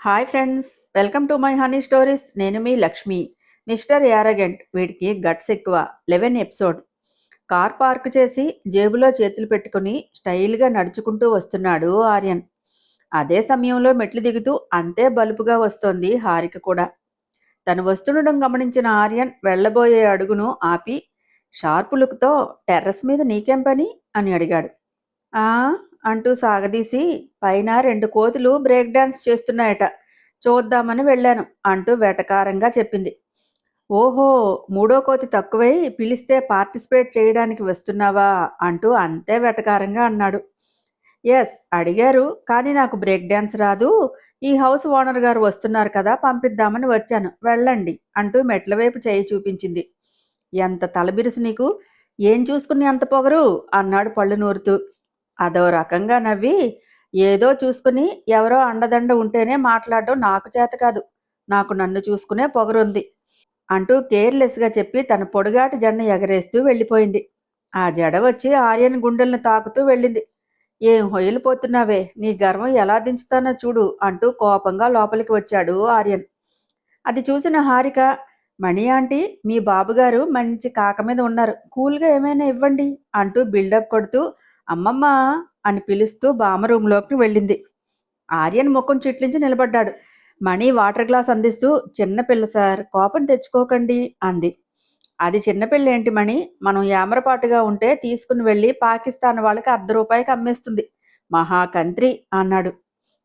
Hi friends, welcome to my honey stories. నేను మీ Lakshmi. Mister arrogant, వీడికి guts ఎక్కువ. 11 episode. Car park చేసి జేబులో చేతులు పెట్టుకుని స్టైల్గా నడుచుకుంటూ వస్తున్నాడు ఆర్యన్. అదే సమయంలో మెట్లు దిగుతూ అంతే బలుపుగా వస్తోంది హారిక కూడా. తను వస్తుండడం గమనించిన ఆర్యన్ వెళ్ళబోయే అడుగును ఆపి షార్ప్ లుక్తో టెర్రస్ మీద నీకేం పని అని అడిగాడు. ఆ అంటూ సాగదీసి పైన 2 కోతులు బ్రేక్ డాన్స్ చేస్తున్నాయట, చూద్దామని వెళ్ళాను అంటూ వెటకారంగా చెప్పింది. ఓహో, మూడో కోతి తక్కువై పిలిస్తే పార్టిసిపేట్ చేయడానికి వస్తున్నావా అంటూ అంతే వెటకారంగా అన్నాడు. ఎస్, అడిగారు, కానీ నాకు బ్రేక్ డాన్స్ రాదు. ఈ హౌస్ ఓనర్ గారు వస్తున్నారు కదా, పంపిద్దామని వచ్చాను, వెళ్ళండి అంటూ మెట్ల వైపు చేయి చూపించింది. ఎంత తలబిరుసు నీకు, ఏం చూసుకుని అంత పొగరు అన్నాడు పళ్ళు నూరుతూ. అదో రకంగా నవ్వి, ఏదో చూసుకుని ఎవరో అండదండ ఉంటేనే మాట్లాడడం నాకు చేత కాదు, నాకు నన్ను చూసుకునే పొగరుంది అంటూ కేర్లెస్గా చెప్పి తన పొడుగాటి జెండ ఎగరేస్తూ వెళ్ళిపోయింది. ఆ జడ వచ్చి ఆర్యన్ గుండెల్ని తాకుతూ వెళ్ళింది. ఏం హొయ్యలిపోతున్నావే, నీ గర్వం ఎలా దించుతానో చూడు అంటూ కోపంగా లోపలికి వచ్చాడు ఆర్యన్. అది చూసిన హారిక, మణి ఆంటీ, మీ బాబుగారు మంచి కాక మీద ఉన్నారు, కూల్గా ఏమైనా ఇవ్వండి అంటూ బిల్డప్ కొడుతూ అమ్మమ్మ అని పిలుస్తూ బామ్మ రూంలోకి వెళ్ళింది. ఆర్యన్ ముఖం చిట్లించి నిలబడ్డాడు. మణి వాటర్ గ్లాస్ అందిస్తూ, చిన్నపిల్ల సార్, కోపం తెచ్చుకోకండి అంది. అది చిన్నపిల్ల ఏంటి మణి, మనం యామరపాటుగా ఉంటే తీసుకుని వెళ్ళి పాకిస్తాన్ వాళ్ళకి ₹1 అమ్మేస్తుంది, మహాకంత్రి అన్నాడు.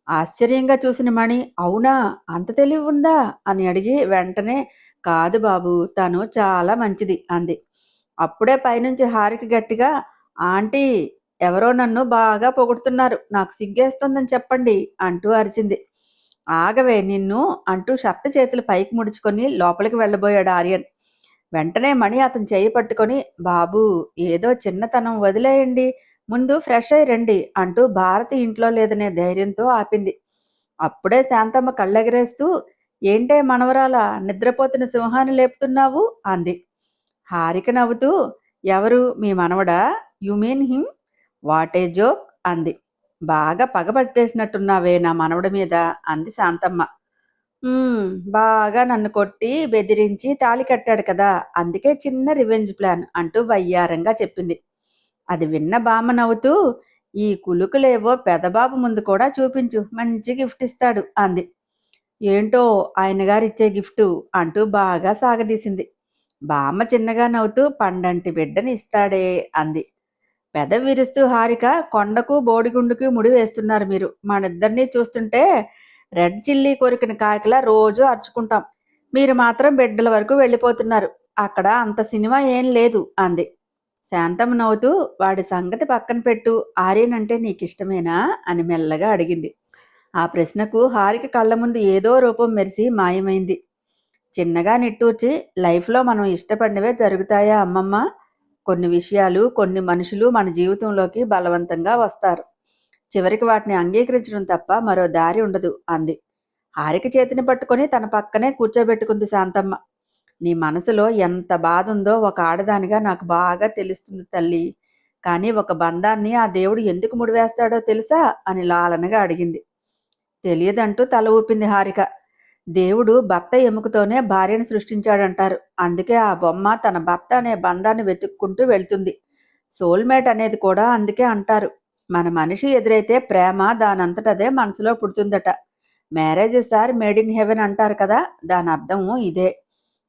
ఆశ్చర్యంగా చూసిన మణి, అవునా, అంత తెలివి ఉందా అని అడిగి వెంటనే, కాదు బాబు, తను చాలా మంచిది అంది. అప్పుడే పైనుంచి హారిక గట్టిగా, ఆంటీ, ఎవరో నన్ను బాగా పొగుడుతున్నారు, నాకు సిగ్గేస్తోందని చెప్పండి అంటూ అరిచింది. ఆగవే నిన్ను అంటూ షర్ట్ చేతులు పైకి ముడుచుకొని లోపలికి వెళ్ళబోయాడు ఆర్యన్. వెంటనే మణి అతని చేయి పట్టుకొని, బాబూ, ఏదో చిన్నతనం వదిలేయండి, ముందు ఫ్రెష్ అయి రండి అంటూ భారతి ఇంట్లో లేదనే ధైర్యంతో ఆపింది. అప్పుడే శాంతమ్మ కళ్ళెగరేస్తూ, ఏంటే మనవరాల, నిద్రపోతున్న సింహాన్ని లేపుతున్నావు అంది. హారిక నవ్వుతూ, ఎవరు, మీ మనవడా, you mean him, what a joke అంది. బాగా పగ పట్టేసినట్టున్నావే నా మనవడి మీద అంది శాంతమ్మ. "ఉమ్, బాగా నన్ను కొట్టి బెదిరించి తాళి కట్టాడు కదా, అందుకే చిన్న రివెంజ్ ప్లాన్ అంటూ వయ్యారంగా చెప్పింది. అది విన్న బామ్మ నవ్వుతూ, ఈ కులుకులేవో పెదబాబు ముందు కూడా చూపించు, మంచి గిఫ్ట్ ఇస్తాడు అంది. ఏంటో ఆయన గారు ఇచ్చే గిఫ్టు అంటూ బాగా సాగదీసింది. బామ్మ చిన్నగా నవ్వుతూ, పండంటి బిడ్డని ఇస్తాడే అంది. పెదవి విరుస్తూ హారిక, కొండకు బోడిగుండుకి ముడి వేస్తున్నారు మీరు, మనిద్దరినీ చూస్తుంటే రెడ్ చిల్లీ కొరికిన కాకిలా రోజు అరుచుకుంటాం, మీరు మాత్రం బిడ్డల వరకు వెళ్ళిపోతున్నారు, అక్కడ అంత సినిమా ఏం లేదు అంది. శాంతమ్మ నవ్వుతూ, వాడి సంగతి పక్కన పెట్టు, ఆర్యన్ అంటే నీకిష్టమేనా అని మెల్లగా అడిగింది. ఆ ప్రశ్నకు హారిక కళ్ళ ముందు ఏదో రూపం మెరిసి మాయమైంది. చిన్నగా నిట్టూర్చి, లైఫ్లో మనం ఇష్టపడినవే జరుగుతాయా అమ్మమ్మ, కొన్ని విషయాలు, కొన్ని మనుషులు మన జీవితంలోకి బలవంతంగా వస్తారు, చివరికి వాటిని అంగీకరించడం తప్ప మరో దారి ఉండదు అంది. హారిక చేతిని పట్టుకొని తన పక్కనే కూర్చోబెట్టుకుంది శాంతమ్మ. నీ మనసులో ఎంత బాధ ఉందో ఒక ఆడదానిగా నాకు బాగా తెలుస్తుంది తల్లి, కానీ ఒక బంధాన్ని ఆ దేవుడు ఎందుకు ముడివేస్తాడో తెలుసా అని లాలనగా అడిగింది. తెలియదంటూ తల ఊపింది హారిక. దేవుడు భర్త ఎముకతోనే భార్యను సృష్టించాడంటారు, అందుకే ఆ బొమ్మ తన భర్త అనే బంధాన్ని వెతుక్కుంటూ వెళ్తుంది. సోల్మేట్ అనేది కూడా అందుకే అంటారు. మన మనిషి ఎదురైతే ప్రేమ దానంతటదే మనసులో పుడుతుందట. Marriages are made in heaven అంటారు కదా, దాని అర్థము ఇదే.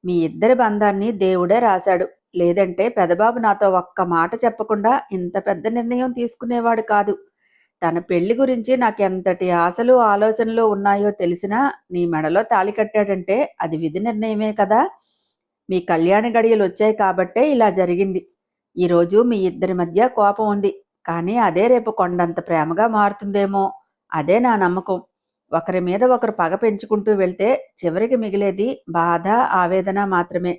మీ ఇద్దరి బంధాన్ని దేవుడే రాశాడు, లేదంటే పెదబాబు నాతో ఒక్క మాట చెప్పకుండా ఇంత పెద్ద నిర్ణయం తీసుకునేవాడు కాదు. తన పెళ్లి గురించి నాకెంతటి ఆశలు ఆలోచనలు ఉన్నాయో తెలిసినా నీ మెడలో తాళి కట్టాడంటే అది విధి నిర్ణయమే కదా. మీ కళ్యాణ గడియలు వచ్చాయి కాబట్టే ఇలా జరిగింది. ఈరోజు మీ ఇద్దరి మధ్య కోపం ఉంది, కానీ అదే రేపు కొండంత ప్రేమగా మారుతుందేమో, అదే నా నమ్మకం. ఒకరి మీద ఒకరు పగ పెంచుకుంటూ వెళ్తే చివరికి మిగిలేది బాధ, ఆవేదన మాత్రమే.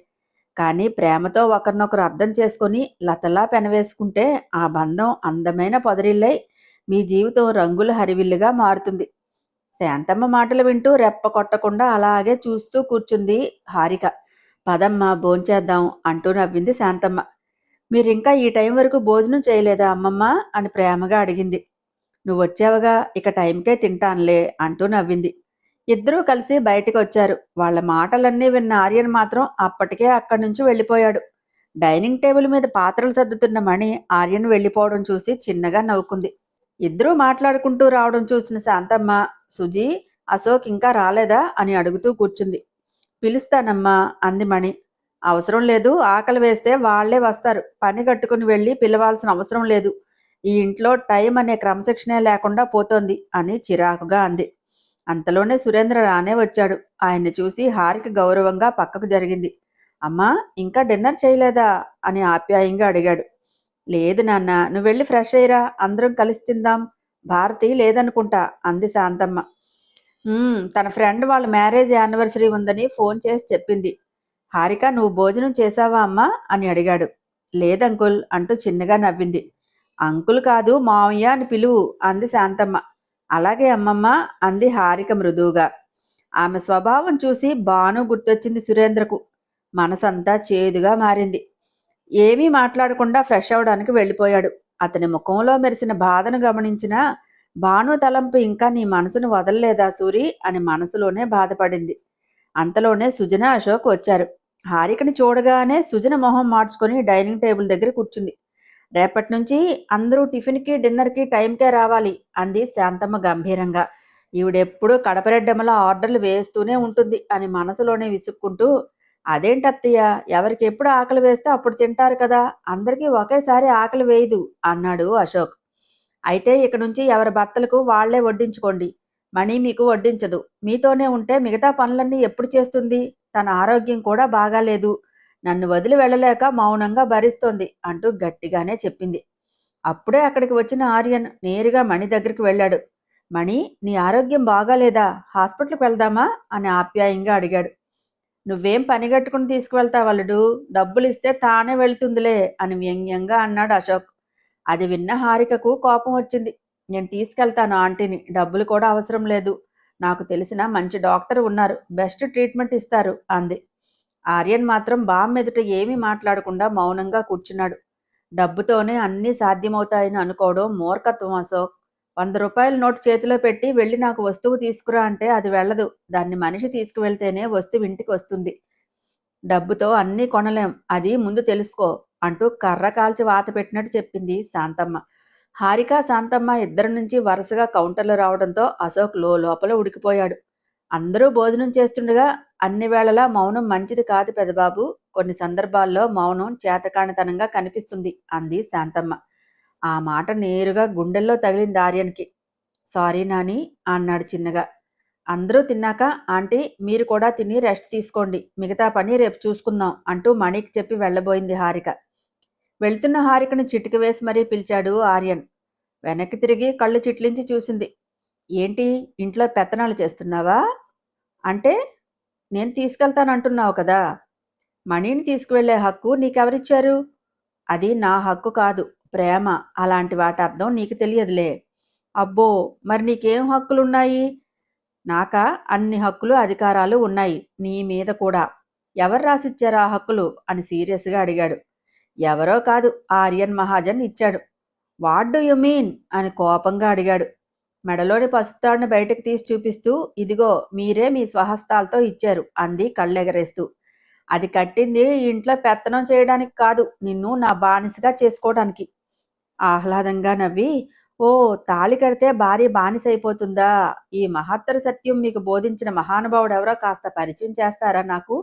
కానీ ప్రేమతో ఒకరినొకరు అర్థం చేసుకొని లతలా పెనవేసుకుంటే ఆ బంధం అందమైన పొదరిల్లై మీ జీవితం రంగుల హరివిల్లుగా మారుతుంది. శాంతమ్మ మాటలు వింటూ రెప్ప కొట్టకుండా అలాగే చూస్తూ కూర్చుంది హారిక. పదమ్మ భోంచేద్దాం అంటూ నవ్వింది శాంతమ్మ. మీరింకా ఈ టైం వరకు భోజనం చేయలేదా అమ్మమ్మ అని ప్రేమగా అడిగింది. నువ్వొచ్చావుగా, ఇక టైంకే తింటానులే అంటూ నవ్వింది. ఇద్దరూ కలిసి బయటికొచ్చారు. వాళ్ళ మాటలన్నీ విన్న ఆర్యన్ మాత్రం అప్పటికే అక్కడి నుంచి వెళ్ళిపోయాడు. డైనింగ్ టేబుల్ మీద పాత్రలు సర్దుతున్న మణి ఆర్యన్ వెళ్ళిపోవడం చూసి చిన్నగా నవ్వుకుంది. ఇద్దరూ మాట్లాడుకుంటూ రావడం చూసిన శాంతమ్మ, సుజీ, అశోక్ ఇంకా రాలేదా అని అడుగుతూ కూర్చుంది. పిలుస్తానమ్మా అంది మణి. అవసరం లేదు, ఆకలి వేస్తే వాళ్లే వస్తారు. పని కట్టుకుని వెళ్ళి పిలవాల్సిన అవసరం లేదు. ఈ ఇంట్లో టైం అనే క్రమశిక్షణే లేకుండా పోతోంది అని చిరాకుగా అంది. అంతలోనే సురేంద్ర రానే వచ్చాడు. ఆయన్ని చూసి హారిక గౌరవంగా పక్కకు జరిగింది. అమ్మా, ఇంకా డిన్నర్ చేయలేదా అని ఆప్యాయంగా అడిగాడు. లేదు నాన్న, నువ్వు వెళ్ళి ఫ్రెష్ అయ్యిరా, అందరం కలిసి తిందాం. భారతి లేదనుకుంటా అంది శాంతమ్మ. తన ఫ్రెండ్ వాళ్ళ మ్యారేజ్ యానివర్సరీ ఉందని ఫోన్ చేసి చెప్పింది. హారిక, నువ్వు భోజనం చేశావా అమ్మా అని అడిగాడు. లేదంకుల్ అంటూ చిన్నగా నవ్వింది. అంకుల్ కాదు, మావయ్య అని పిలువు అంది శాంతమ్మ. అలాగే అమ్మమ్మ అంది హారిక మృదువుగా. ఆమె స్వభావం చూసి బాను గుర్తొచ్చింది సురేంద్రకు. మనసంతా చేదుగా మారింది. ఏమీ మాట్లాడకుండా ఫ్రెష్ అవడానికి వెళ్ళిపోయాడు. అతని ముఖంలో మెరిసిన బాధను గమనించిన భాను తలంపు ఇంకా నీ మనసును వదలలేదా సూరి అని మనసులోనే బాధపడింది. అంతలోనే సుజన, అశోక్ వచ్చారు. హారికని చూడగానే సుజన మొహం మార్చుకొని డైనింగ్ టేబుల్ దగ్గర కూర్చుంది. రేపటి నుంచి అందరూ టిఫిన్కి డిన్నర్కి టైంకే రావాలి అంది శాంతమ్మ గంభీరంగా. ఈవిడెప్పుడూ కడపరెడ్డమ్మలా ఆర్డర్లు వేస్తూనే ఉంటుంది అని మనసులోనే విసుక్కుంటూ, అదేంటత్తయ్య, ఎవరికి ఎప్పుడు ఆకలి వేస్తే అప్పుడు తింటారు కదా, అందరికీ ఒకేసారి ఆకలి వేయదు అన్నాడు అశోక్. అయితే ఇక నుంచి ఎవరి భర్తలకు వాళ్లే వడ్డించుకోండి. మణి మీకు వడ్డించదు. మీతోనే ఉంటే మిగతా పనులన్నీ ఎప్పుడు చేస్తుంది? తన ఆరోగ్యం కూడా బాగాలేదు. నన్ను వదిలి వెళ్ళలేక మౌనంగా భరిస్తోంది అంటూ గట్టిగానే చెప్పింది. అప్పుడే అక్కడికి వచ్చిన ఆర్యన్ నేరుగా మణి దగ్గరికి వెళ్ళాడు. మణి, నీ ఆరోగ్యం బాగాలేదా? హాస్పిటల్కి వెళ్దామా అని ఆప్యాయంగా అడిగాడు. నువ్వేం పనిగట్టుకుని తీసుకువెళ్తావల్లుడు, డబ్బులిస్తే తానే వెళ్తుందిలే అని వ్యంగ్యంగా అన్నాడు అశోక్. అది విన్న హారికకు కోపం వచ్చింది. నేను తీసుకెళ్తాను ఆంటీని, డబ్బులు కూడా అవసరం లేదు. నాకు తెలిసిన మంచి డాక్టర్ ఉన్నారు, బెస్ట్ ట్రీట్మెంట్ ఇస్తారు అంది. ఆర్యన్ మాత్రం బామ్ ఎదుట ఏమీ మాట్లాడకుండా మౌనంగా కూర్చున్నాడు. డబ్బుతోనే అన్నీ సాధ్యమవుతాయని అనుకోవడం మూర్ఖత్వం అశోక్. 100 రూపాయల నోటు చేతిలో పెట్టి వెళ్ళి నాకు వస్తువు తీసుకురా అంటే అది వెళ్ళదు. దాన్ని మనిషి తీసుకువెళ్తేనే వస్తువు ఇంటికి వస్తుంది. డబ్బుతో అన్నీ కొనలేం, అది ముందు తెలుసుకో అంటూ కర్ర కాల్చి వాత పెట్టినట్టు చెప్పింది శాంతమ్మ. హారిక, శాంతమ్మ ఇద్దరి నుంచి వరుసగా కౌంటర్లు రావడంతో అశోక్ లోపల ఉడికిపోయాడు. అందరూ భోజనం చేస్తుండగా అన్ని వేళలా మౌనం మంచిది కాదు పెదబాబు. కొన్ని సందర్భాల్లో మౌనం చేతకానితనంగా కనిపిస్తుంది అంది శాంతమ్మ. ఆ మాట నేరుగా గుండెల్లో తగిలింది ఆర్యన్కి. సారీ నాని అన్నాడు చిన్నగా. అందరూ తిన్నాక ఆంటీ మీరు కూడా తిని రెస్ట్ తీసుకోండి, మిగతా పని రేపు చూసుకుందాం అంటూ మణికి చెప్పి వెళ్ళబోయింది హారిక. వెళ్తున్న హారికను చిటిక వేసి మరీ పిలిచాడు ఆర్యన్. వెనక్కి తిరిగి కళ్ళు చిట్లించి చూసింది. ఏంటి, ఇంట్లో పెత్తనాలు చేస్తున్నావా? అంటే నేను తీసుకెళ్తానంటున్నావు కదా. మణిని తీసుకువెళ్లే హక్కు నీకెవరిచ్చారు? అది నా హక్కు కాదు, ప్రేమ. అలాంటి వాటి అర్థం నీకు తెలియదులే. అబ్బో, మరి నీకేం హక్కులున్నాయి? నాకా అన్ని హక్కులు అధికారాలు ఉన్నాయి, నీ మీద కూడా. ఎవరు రాసిచ్చారు ఆ హక్కులు అని సీరియస్గా అడిగాడు. ఎవరో కాదు, ఆర్యన్ మహాజన్ ఇచ్చాడు. వాట్ డూ యు మీన్ అని కోపంగా అడిగాడు. మెడలోని పసుపుతాడుని బయటకు తీసి చూపిస్తూ, ఇదిగో మీరే మీ స్వహస్తాలతో ఇచ్చారు అంది కళ్ళెగరేస్తూ. అది కట్టింది ఇంట్లో పెత్తనం చేయడానికి కాదు, నిన్ను నా బానిసగా చేసుకోవడానికి. ఆహ్లాదంగా నవ్వి, ఓ, తాళి కడితే భార్య బానిసైపోతుందా? ఈ మహత్తర సత్యం మీకు బోధించిన మహానుభావుడెవరో కాస్త పరిచయం చేస్తారా నాకు?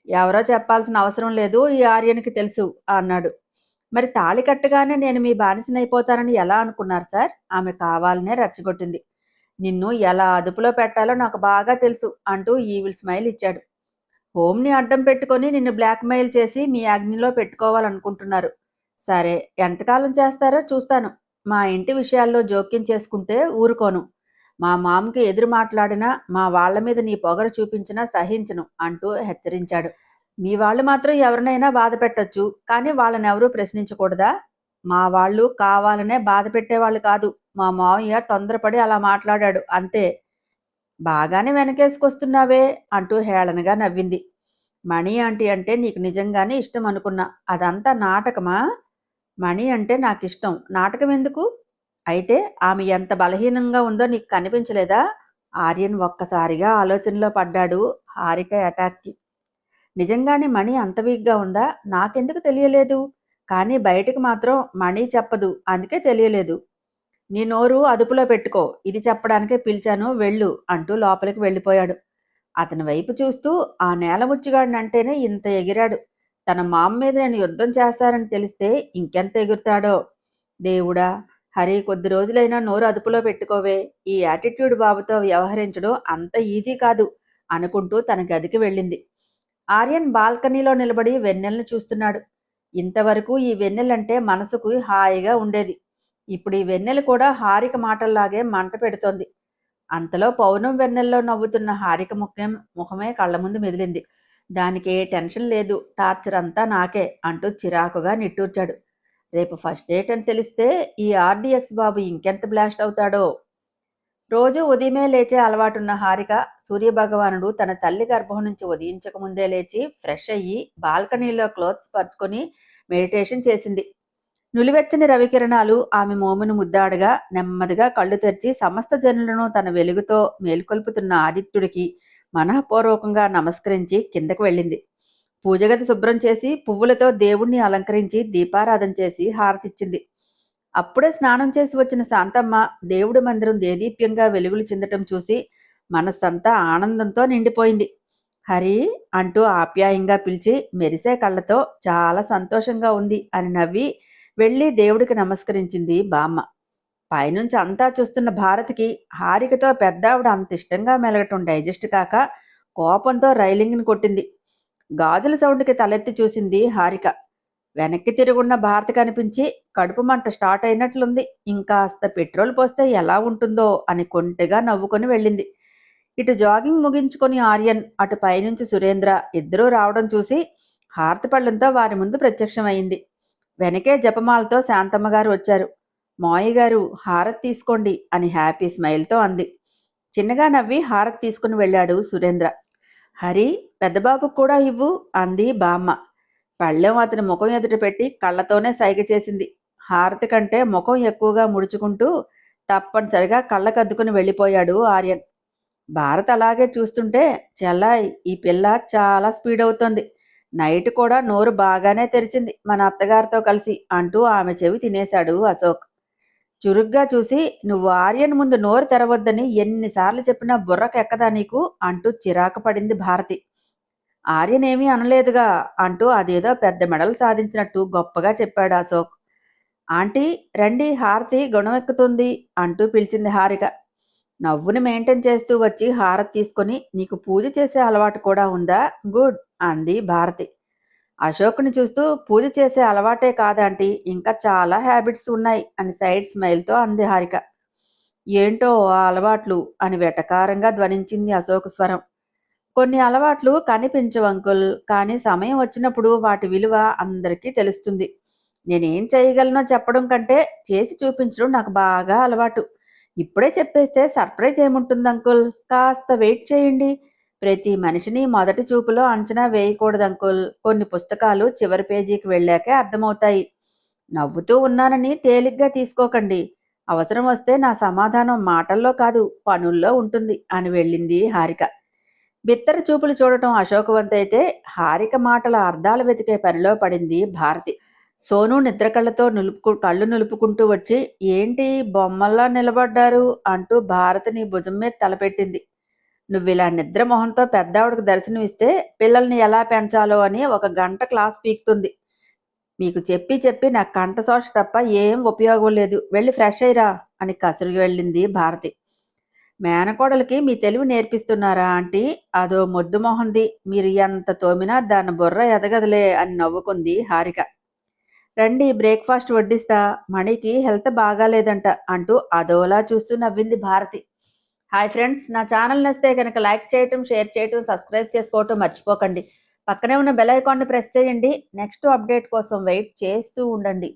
ఎవరో చెప్పాల్సిన అవసరం లేదు, ఈ ఆర్యనికి తెలుసు అన్నాడు. మరి తాళి కట్టగానే నేను మీ బానిసనైపోతానని ఎలా అనుకున్నారు సార్? ఆమె కావాలనే రెచ్చగొట్టింది. నిన్ను ఎలా అదుపులో పెట్టాలో నాకు బాగా తెలుసు అంటూ ఈవిల్ స్మైల్ ఇచ్చాడు. హోమ్ని అడ్డం పెట్టుకొని నిన్ను బ్లాక్మెయిల్ చేసి మీ అగ్నిలో పెట్టుకోవాలనుకుంటున్నారు. సరే, ఎంతకాలం చేస్తారో చూస్తాను. మా ఇంటి విషయాల్లో జోక్యం చేసుకుంటే ఊరుకోను. మా మామకి ఎదురు మాట్లాడినా, మా వాళ్ల మీద నీ పొగరు చూపించినా సహించను అంటూ హెచ్చరించాడు. మీ వాళ్ళు మాత్రం ఎవరినైనా బాధ పెట్టొచ్చు, కానీ వాళ్ళనెవరూ ప్రశ్నించకూడదా? మా వాళ్ళు కావాలనే బాధ పెట్టేవాళ్ళు కాదు. మా మావయ్య తొందరపడి అలా మాట్లాడాడు అంతే. బాగానే వెనకేసుకొస్తున్నావే అంటూ హేళనగా నవ్వింది. మణి ఆంటీ అంటే నీకు నిజంగానే ఇష్టం అనుకున్నా. అదంతా నాటకమా? మణి అంటే నాకిష్టం, నాటకం ఎందుకు? అయితే ఆమె ఎంత బలహీనంగా ఉందో నీకు కనిపించలేదా? ఆర్యన్ ఒక్కసారిగా ఆలోచనలో పడ్డాడు హారిక అటాక్కి. నిజంగానే మణి అంత వీక్గా ఉందా? నాకెందుకు తెలియలేదు? కానీ బయటికి మాత్రం మణి చెప్పదు, అందుకే తెలియలేదు. నీ నోరు అదుపులో పెట్టుకో, ఇది చెప్పడానికే పిలిచాను, వెళ్ళు అంటూ లోపలికి వెళ్ళిపోయాడు. అతని వైపు చూస్తూ ఆ నేలముచ్చుగాడినంటేనే ఇంత ఎగిరాడు. తన మామ మీద నేను యుద్ధం చేస్తానని తెలిస్తే ఇంకెంత ఎగురుతాడో. దేవుడా, హరి కొద్ది రోజులైనా నోరు అదుపులో పెట్టుకోవే, ఈ యాటిట్యూడ్ బాబుతో వ్యవహరించడం అంత ఈజీ కాదు అనుకుంటూ తన గదికి వెళ్ళింది. ఆర్యన్ బాల్కనీలో నిలబడి వెన్నెలను చూస్తున్నాడు. ఇంతవరకు ఈ వెన్నెలంటే మనసుకు హాయిగా ఉండేది. ఇప్పుడు ఈ వెన్నెలు కూడా హారిక మాటల్లాగే మంట పెడుతోంది. అంతలో పౌర్ణం వెన్నెల్లో నవ్వుతున్న హారిక ముఖమే కళ్ళ ముందు మెదిలింది. దానికి టెన్షన్ లేదు, టార్చర్ అంతా నాకే అంటూ చిరాకుగా నిట్టూర్చాడు. రేపు ఫస్ట్ డేట్ అని తెలిస్తే ఈ ఆర్డిఎక్స్ బాబు ఇంకెంత బ్లాస్ట్ అవుతాడో. రోజు ఉదయమే లేచే అలవాటున్న హారిక సూర్యభగవానుడు తన తల్లి గర్భం నుంచి ఉదయించకముందే లేచి ఫ్రెష్ అయ్యి బాల్కనీలో క్లోత్స్ పరుచుకొని మెడిటేషన్ చేసింది. నులివెచ్చని రవికిరణాలు ఆమె మోమును ముద్దాడగా నెమ్మదిగా కళ్ళు తెరిచి సమస్త జనులను తన వెలుగుతో మేల్కొల్పుతున్న ఆదిత్యుడికి మనఃపూర్వకంగా నమస్కరించి కిందకు వెళ్ళింది. పూజగది శుభ్రం చేసి పువ్వులతో దేవుణ్ణి అలంకరించి దీపారాధన చేసి హారతిచ్చింది. అప్పుడే స్నానం చేసి వచ్చిన శాంతమ్మ దేవుడి మందిరం దేదీప్యంగా వెలుగులు చెందటం చూసి మనస్సంతా ఆనందంతో నిండిపోయింది. హరి అంటూ ఆప్యాయంగా పిలిచి మెరిసే కళ్ళతో చాలా సంతోషంగా ఉంది అని నవ్వి వెళ్ళి దేవుడికి నమస్కరించింది బామ్మ. పైనుంచి అంతా చూస్తున్న భారతికి హారికతో పెద్దావిడ అంత ఇష్టంగా మెలగటం డైజెస్ట్ కాక కోపంతో రైలింగ్ని కొట్టింది. గాజుల సౌండ్కి తలెత్తి చూసింది హారిక. వెనక్కి తిరుగున్న భారతి కనిపించి కడుపు మంట స్టార్ట్ అయినట్లుంది, ఇంకాస్త పెట్రోల్ పోస్తే ఎలా ఉంటుందో అని కొంటెగా నవ్వుకొని వెళ్ళింది. ఇటు జాగింగ్ ముగించుకొని ఆర్యన్, అటు పైనుంచి సురేంద్ర ఇద్దరూ రావడం చూసి హారతి పళ్ళంతో వారి ముందు ప్రత్యక్షమైంది. వెనకే జపమాలతో శాంతమ్మ గారు వచ్చారు. మావయ్య గారు హారతి తీసుకోండి అని హ్యాపీ స్మైల్తో అంది. చిన్నగా నవ్వి హారతి తీసుకుని వెళ్ళాడు సురేంద్ర. హరి, పెద్దబాబుకు కూడా ఇవ్వు అంది బామ్మ. పళ్ళెం అతని ముఖం ఎదుట పెట్టి కళ్ళతోనే సైగ చేసింది. హారతి కంటే ముఖం ఎక్కువగా ముడుచుకుంటూ తప్పనిసరిగా కళ్ళకద్దుకుని వెళ్ళిపోయాడు ఆర్యన్. భారత్ అలాగే చూస్తుంటే, చెల్లాయ్, ఈ పిల్ల చాలా స్పీడ్ అవుతోంది. నైట్ కూడా నోరు బాగానే తెరిచింది మన అత్తగారితో కలిసి అంటూ ఆమె చెవి తినేశాడు అశోక్. చురుగ్గా చూసి, నువ్వు ఆర్యన్ ముందు నోరు తెరవద్దని ఎన్నిసార్లు చెప్పినా బుర్రకెక్కదా నీకు అంటూ చిరాకు పడింది భారతి. ఆర్యన్ ఏమీ అనలేదుగా అంటూ అదేదో పెద్ద మెడలు సాధించినట్టు గొప్పగా చెప్పాడు అశోక్. ఆంటీ రండి, హారతి గుణమెక్కుతుంది అంటూ పిలిచింది హారిక. నవ్వుని మెయింటైన్ చేస్తూ వచ్చి హారతి తీసుకొని, నీకు పూజ చేసే అలవాటు కూడా ఉందా? గుడ్ అంది భారతి. అశోక్ని చూస్తూ, పూజ చేసే అలవాటే కాదంటీ, ఇంకా చాలా హ్యాబిట్స్ ఉన్నాయి అని సైడ్ స్మైల్తో అంది హారిక. ఏంటో ఆ అలవాట్లు అని వెటకారంగా ధ్వనించింది అశోక్ స్వరం. కొన్ని అలవాట్లు కనిపించవు అంకుల్, కానీ సమయం వచ్చినప్పుడు వాటి విలువ అందరికీ తెలుస్తుంది. నేనేం చేయగలనో చెప్పడం కంటే చేసి చూపించడం నాకు బాగా అలవాటు. ఇప్పుడే చెప్పేస్తే సర్ప్రైజ్ ఏముంటుంది అంకుల్, కాస్త వెయిట్ చేయండి. ప్రతి మనిషిని మొదటి చూపులో అంచనా వేయకూడదు అంకుల్, కొన్ని పుస్తకాలు చివరి పేజీకి వెళ్ళాకే అర్థమవుతాయి. నవ్వుతూ ఉన్నానని తేలిగ్గా తీసుకోకండి. అవసరం వస్తే నా సమాధానం మాటల్లో కాదు, పనుల్లో ఉంటుంది అని వెళ్ళింది హారిక. బిత్తర చూపులు చూడటం అశోకవంతైతే హారిక మాటల అర్థాలు వెతికే పనిలో పడింది భారతి. సోను నిద్రకళ్ళతో కళ్ళు నులుపుకుంటూ వచ్చి, ఏంటి బొమ్మల్లా నిలబడ్డారు అంటూ భారతిని భుజం మీద తలపెట్టింది. నువ్విలా నిద్ర మొహంతో పెద్దావిడకు దర్శనమిస్తే పిల్లల్ని ఎలా పెంచాలో అని ఒక గంట క్లాస్ పీకుతుంది. మీకు చెప్పి చెప్పి నా కంఠశోష తప్ప ఏం ఉపయోగం లేదు, వెళ్ళి ఫ్రెష్ అయ్యిరా అని కసురు వెళ్ళింది భారతి. మేనకోడలికి మీ తెలివి నేర్పిస్తున్నారా ఆంటీ? అదో మొద్దు మొహంది, మీరు ఎంత తోమినా దాని బుర్ర ఎదగదులే అని నవ్వుకుంది హారిక. రండి, బ్రేక్ఫాస్ట్ వడ్డిస్తా, మణికి హెల్త్ బాగాలేదంట అంటూ అదోలా చూస్తూ నవ్వింది భారతి. హాయ్ ఫ్రెండ్స్, నా ఛానల్ నచ్చితే కనుక లైక్ చేయటం, షేర్ చేయటం, సబ్స్క్రైబ్ చేసుకోవటం మర్చిపోకండి. పక్కనే ఉన్న బెల్ ఐకాన్ని ప్రెస్ చేయండి. నెక్స్ట్ అప్డేట్ కోసం వెయిట్ చేస్తూ ఉండండి.